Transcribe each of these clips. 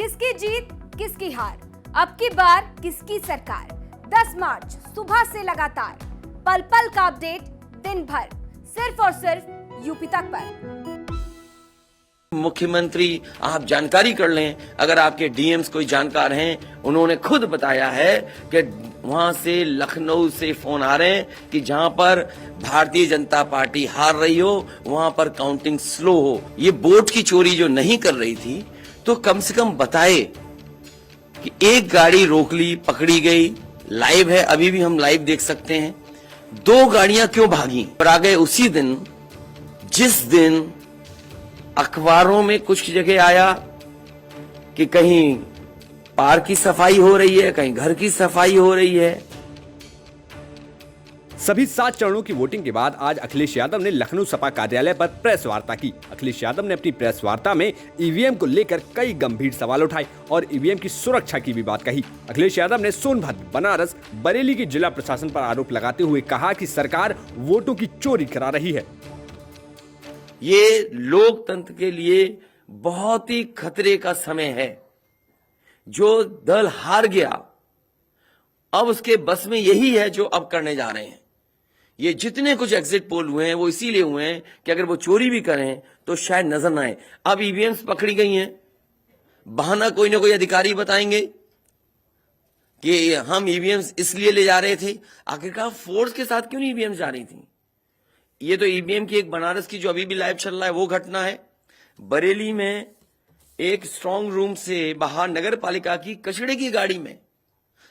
किसकी जीत किसकी हार, अब की बार किसकी सरकार। 10 मार्च सुबह से लगातार पल पल का अपडेट, दिन भर सिर्फ और सिर्फ यूपी तक पर। मुख्यमंत्री आप जानकारी कर लें, अगर आपके डीएम्स कोई जानकार हैं, उन्होंने खुद बताया है कि वहां से लखनऊ से फोन आ रहे हैं कि जहां पर भारतीय जनता पार्टी हार रही हो वहां पर काउंटिंग स्लो हो। ये वोट की चोरी जो नहीं कर रही थी तो कम से कम बताए कि एक गाड़ी रोक ली, पकड़ी गई, लाइव है, अभी भी हम लाइव देख सकते हैं। 2 गाड़ियां क्यों भागी और आ गए उसी दिन जिस दिन अखबारों में कुछ जगह आया कि कहीं पार्क की सफाई हो रही है, कहीं घर की सफाई हो रही है। सभी 7 चरणों की वोटिंग के बाद आज अखिलेश यादव ने लखनऊ सपा कार्यालय पर प्रेस वार्ता की। अखिलेश यादव ने अपनी प्रेस वार्ता में ईवीएम को लेकर कई गंभीर सवाल उठाए और ईवीएम की सुरक्षा की भी बात कही। अखिलेश यादव ने सोनभद्र, बनारस, बरेली की जिला प्रशासन पर आरोप लगाते हुए कहा कि सरकार वोटों की चोरी करा रही है। ये लोकतंत्र के लिए बहुत ही खतरे का समय है। जो दल हार गया अब उसके बस में यही है जो अब करने जा रहे हैं। ये जितने कुछ एग्जिट पोल हुए हैं वो इसीलिए हुए हैं कि अगर वो चोरी भी करें तो शायद नजर ना आए। अब ईवीएम्स पकड़ी गई हैं, बहाना कोई ना कोई अधिकारी बताएंगे कि हम ईवीएम्स इसलिए ले जा रहे थे। आखिरकार फोर्स के साथ क्यों नहीं ईवीएम्स जा रही थी? ये तो ईवीएम की एक बनारस की जो अभी भी लाइव चल रहा है वो घटना है। बरेली में एक स्ट्रांग रूम से बाहर नगर पालिका की कचड़े की गाड़ी में,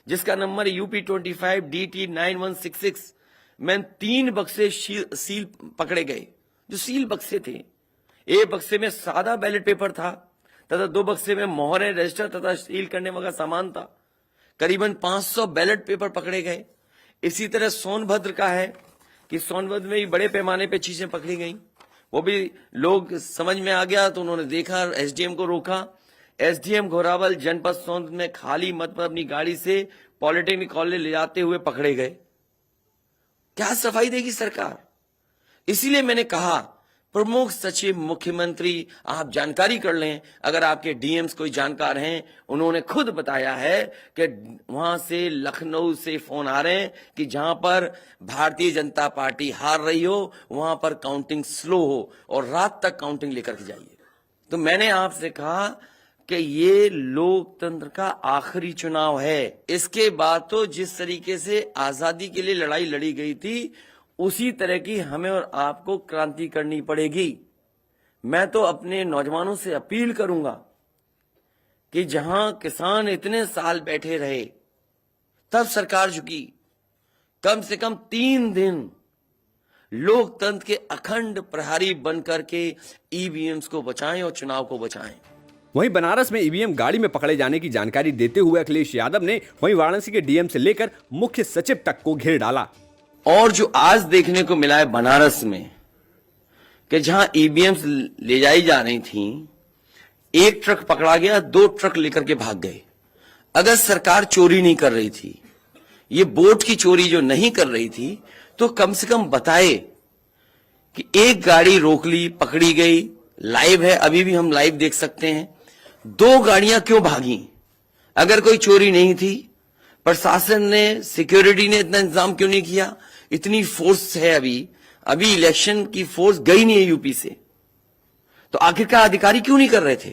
जिसका नंबर UP25 DT 9166 में 3 बक्से सील पकड़े गए। जो सील बक्से थे, एक बक्से में सादा बैलेट पेपर था तथा 2 बक्से में मोहरें, रजिस्टर तथा सील करने वाला सामान था। करीबन 500 बैलेट पेपर पकड़े गए। इसी तरह सोनभद्र का है कि सोनभद्र में भी बड़े पैमाने पे चीजें पकड़ी गई। वो भी लोग समझ में आ गया तो उन्होंने देखा, एसडीएम को रोका। एसडीएम घोरावल जनपद सोनभद्र में खाली मत पर अपनी गाड़ी से पॉलिटेक्निक कॉलेज ले जाते हुए पकड़े गए। क्या सफाई देगी सरकार? इसीलिए मैंने कहा प्रमुख सचिव मुख्यमंत्री आप जानकारी कर लें, अगर आपके डीएम्स कोई जानकार हैं, उन्होंने खुद बताया है कि वहां से लखनऊ से फोन आ रहे हैं कि जहां पर भारतीय जनता पार्टी हार रही हो वहां पर काउंटिंग स्लो हो और रात तक काउंटिंग लेकर के जाइए। तो मैंने आपसे कहा कि ये लोकतंत्र का आखिरी चुनाव है। इसके बाद तो जिस तरीके से आजादी के लिए लड़ाई लड़ी गई थी उसी तरह की हमें और आपको क्रांति करनी पड़ेगी। मैं तो अपने नौजवानों से अपील करूंगा कि जहां किसान इतने साल बैठे रहे तब सरकार झुकी। कम से कम 3 दिन लोकतंत्र के अखंड प्रहरी बनकर के ईवीएम्स को बचाएं और चुनाव को बचाएं। वहीं बनारस में ईवीएम गाड़ी में पकड़े जाने की जानकारी देते हुए अखिलेश यादव ने वहीं वाराणसी के डीएम से लेकर मुख्य सचिव तक को घेर डाला। और जो आज देखने को मिला है बनारस में कि जहां ईवीएम्स ले जाई जा रही थी, एक ट्रक पकड़ा गया, 2 ट्रक लेकर के भाग गए। अगर सरकार चोरी नहीं कर रही थी, ये वोट की चोरी जो नहीं कर रही थी, तो कम से कम बताए कि एक गाड़ी रोक ली, पकड़ी गई, लाइव है, अभी भी हम लाइव देख सकते हैं। 2 गाड़ियां क्यों भागी? अगर कोई चोरी नहीं थी, प्रशासन ने, सिक्योरिटी ने इतना इंतजाम क्यों नहीं किया? इतनी फोर्स है, अभी इलेक्शन की फोर्स गई नहीं है यूपी से, तो आखिरकार अधिकारी क्यों नहीं कर रहे थे?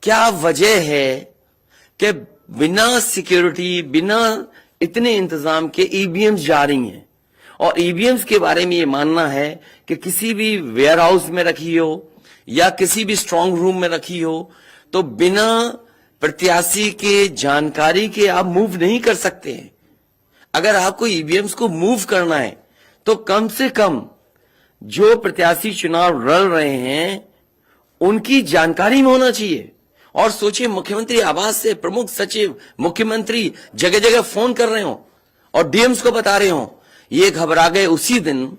क्या वजह है कि बिना सिक्योरिटी, बिना इतने इंतजाम के ईवीएम्स जा रही हैं? और ईवीएम्स के बारे में ये मानना है कि किसी भी वेयर हाउस में रखी हो या किसी भी स्ट्रांग रूम में रखी हो तो बिना प्रत्याशी के जानकारी के आप मूव नहीं कर सकते हैं। अगर आपको ईवीएम्स को मूव करना है तो कम से कम जो प्रत्याशी चुनाव लड़ रहे हैं उनकी जानकारी में होना चाहिए। और सोचिए, मुख्यमंत्री आवास से प्रमुख सचिव मुख्यमंत्री जगह जगह फोन कर रहे हो और डीएम्स को बता रहे हो। ये घबरा गए उसी दिन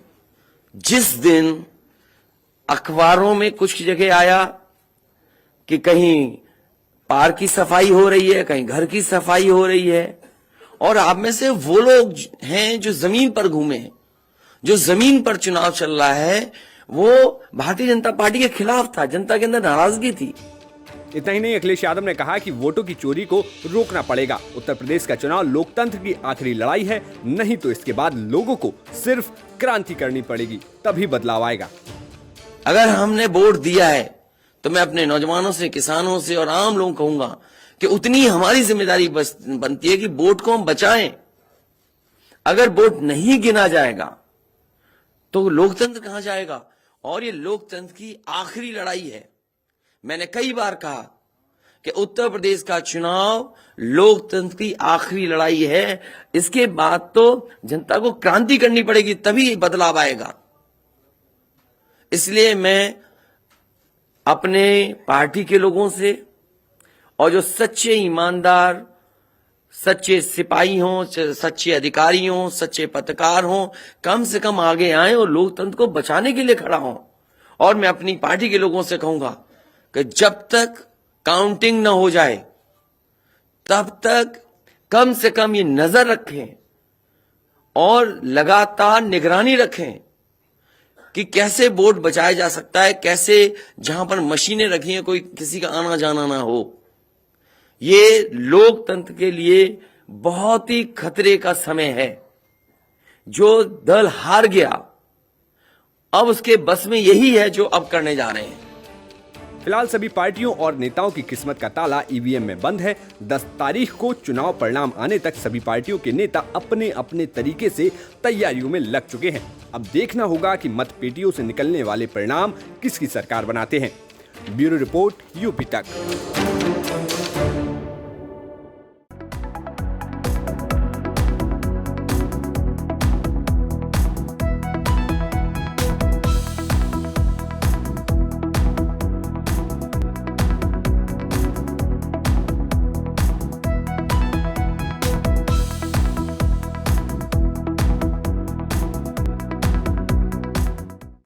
जिस दिन अखबारों में कुछ जगह आया कि कहीं पार्क की सफाई हो रही है, कहीं घर की सफाई हो रही है। और आप में से वो लोग हैं जो जमीन पर घूमे, जो जमीन पर चुनाव चल रहा है, वो भारतीय जनता पार्टी के खिलाफ था। जनता के अंदर नाराजगी थी। इतना ही नहीं, अखिलेश यादव ने कहा कि वोटों की चोरी को रोकना पड़ेगा। उत्तर प्रदेश का चुनाव लोकतंत्र की आखिरी लड़ाई है, नहीं तो इसके बाद लोगों को सिर्फ क्रांति करनी पड़ेगी, तभी बदलाव आएगा। अगर हमने वोट दिया है तो मैं अपने नौजवानों से, किसानों से और आम लोगों को कहूंगा कि उतनी हमारी जिम्मेदारी बनती है कि वोट को हम बचाएं। अगर वोट नहीं गिना जाएगा तो लोकतंत्र कहां जाएगा? और ये लोकतंत्र की आखिरी लड़ाई है। मैंने कई बार कहा कि उत्तर प्रदेश का चुनाव लोकतंत्र की आखिरी लड़ाई है। इसके बाद तो जनता को क्रांति करनी पड़ेगी, तभी बदलाव आएगा। इसलिए मैं अपने पार्टी के लोगों से और जो सच्चे ईमानदार, सच्चे सिपाही हों, सच्चे अधिकारी हों, सच्चे पत्रकार हों, कम से कम आगे आए और लोकतंत्र को बचाने के लिए खड़ा हों। और मैं अपनी पार्टी के लोगों से कहूंगा कि जब तक काउंटिंग न हो जाए तब तक कम से कम ये नजर रखें और लगातार निगरानी रखें कि कैसे वोट बचाया जा सकता है, कैसे जहां पर मशीनें रखी हैं कोई किसी का आना जाना ना हो। ये लोकतंत्र के लिए बहुत ही खतरे का समय है। जो दल हार गया, अब उसके बस में यही है जो अब करने जा रहे हैं। फिलहाल सभी पार्टियों और नेताओं की किस्मत का ताला ईवीएम में बंद है। 10 तारीख को चुनाव परिणाम आने तक सभी पार्टियों के नेता अपने अपने तरीके से तैयारियों में लग चुके हैं। अब देखना होगा कि मतपेटियों से निकलने वाले परिणाम किसकी सरकार बनाते हैं। ब्यूरो रिपोर्ट, यूपी तक।